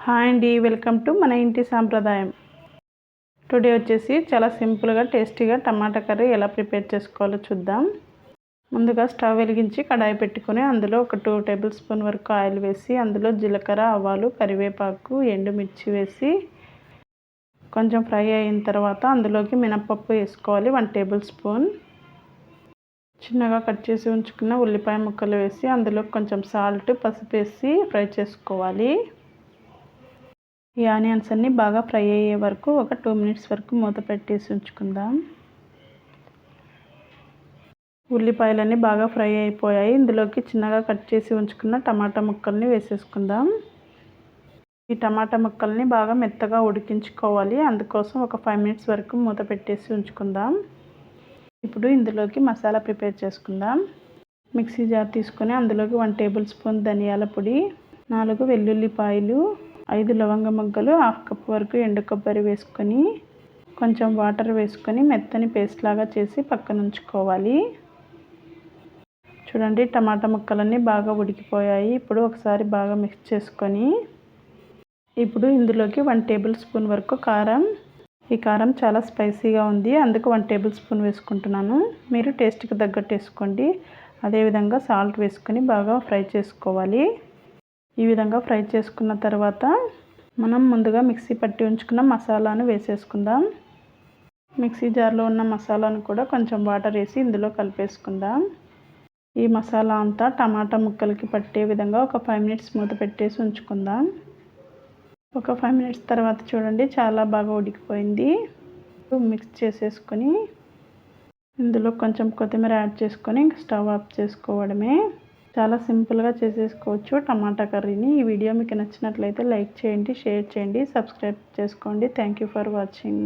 Hi అండి, welcome to మన ఇంటి సాంప్రదాయం. టుడే వచ్చేసి చాలా సింపుల్గా టేస్టీగా టమాటా కర్రీ ఎలా ప్రిపేర్ చేసుకోవాలో చూద్దాం. ముందుగా స్టవ్ వెలిగించి కడాయి పెట్టుకొని అందులో ఒక 2 టేబుల్ స్పూన్ వరకు ఆయిల్ వేసి అందులో జీలకర్ర, ఆవాలు, కరివేపాకు, ఎండుమిర్చి వేసి కొంచెం ఫ్రై అయిన తర్వాత అందులోకి మినపప్పు వేసుకోవాలి 1 టేబుల్ స్పూన్. చిన్నగా కట్ చేసి ఉంచుకున్న ఉల్లిపాయ ముక్కలు వేసి అందులో కొంచెం సాల్ట్, పసుపు వేసి ఫ్రై చేసుకోవాలి. ఈ ఆనియన్స్ అన్నీ బాగా ఫ్రై అయ్యే వరకు ఒక 2 మినిట్స్ వరకు మూత పెట్టేసి ఉంచుకుందాం. ఉల్లిపాయలన్నీ బాగా ఫ్రై అయిపోయాయి. ఇందులోకి చిన్నగా కట్ చేసి ఉంచుకున్న టమాటా ముక్కల్ని వేసేసుకుందాం. ఈ టమాటా ముక్కల్ని బాగా మెత్తగా ఉడికించుకోవాలి. అందుకోసం ఒక 5 మినిట్స్ వరకు మూత పెట్టేసి ఉంచుకుందాం. ఇప్పుడు ఇందులోకి మసాలా ప్రిపేర్ చేసుకుందాం. మిక్సీ జార్ తీసుకొని అందులోకి 1 టేబుల్ స్పూన్ ధనియాల పొడి, 4 వెల్లుల్లిపాయలు, 5 లవంగ మొగ్గలు, 1/2 కప్ వరకు ఎండు కొబ్బరి వేసుకొని కొంచెం వాటర్ వేసుకొని మెత్తని పేస్ట్ లాగా చేసి పక్కన ఉంచుకోవాలి. చూడండి, టమాటా ముక్కలన్నీ బాగా ఉడికిపోయాయి. ఇప్పుడు ఒకసారి బాగా మిక్స్ చేసుకొని ఇప్పుడు ఇందులోకి 1 టేబుల్ స్పూన్ వరకు కారం. ఈ కారం చాలా స్పైసీగా ఉంది, అందుకు 1 టేబుల్ స్పూన్ వేసుకుంటున్నాను. మీరు టేస్ట్కి తగ్గట్టు వేసుకోండి. అదేవిధంగా సాల్ట్ వేసుకొని బాగా ఫ్రై చేసుకోవాలి. ఈ విధంగా ఫ్రై చేసుకున్న తర్వాత మనం ముందుగా మిక్సీ పట్టి ఉంచుకున్న మసాలాను వేసేసుకుందాం. మిక్సీ జార్లో ఉన్న మసాలాను కూడా కొంచెం వాటర్ వేసి ఇందులో కలిపేసుకుందాం. ఈ మసాలా అంతా టమాటా ముక్కలకి పట్టే విధంగా ఒక 5 మినిట్స్ మూత పెట్టేసి ఉంచుకుందాం. ఒక 5 మినిట్స్ తర్వాత చూడండి, చాలా బాగా ఉడికిపోయింది. మిక్స్ చేసేసుకొని ఇందులో కొంచెం కొత్తిమీర యాడ్ చేసుకొని స్టవ్ ఆఫ్ చేసుకోవడమే. చాలా సింపుల్గా చేసేసుకోవచ్చు టమాటా కర్రీని. ఈ వీడియో మీకు నచ్చినట్లయితే లైక్ చేయండి, షేర్ చేయండి, సబ్స్క్రైబ్ చేసుకోండి. Thank you for watching.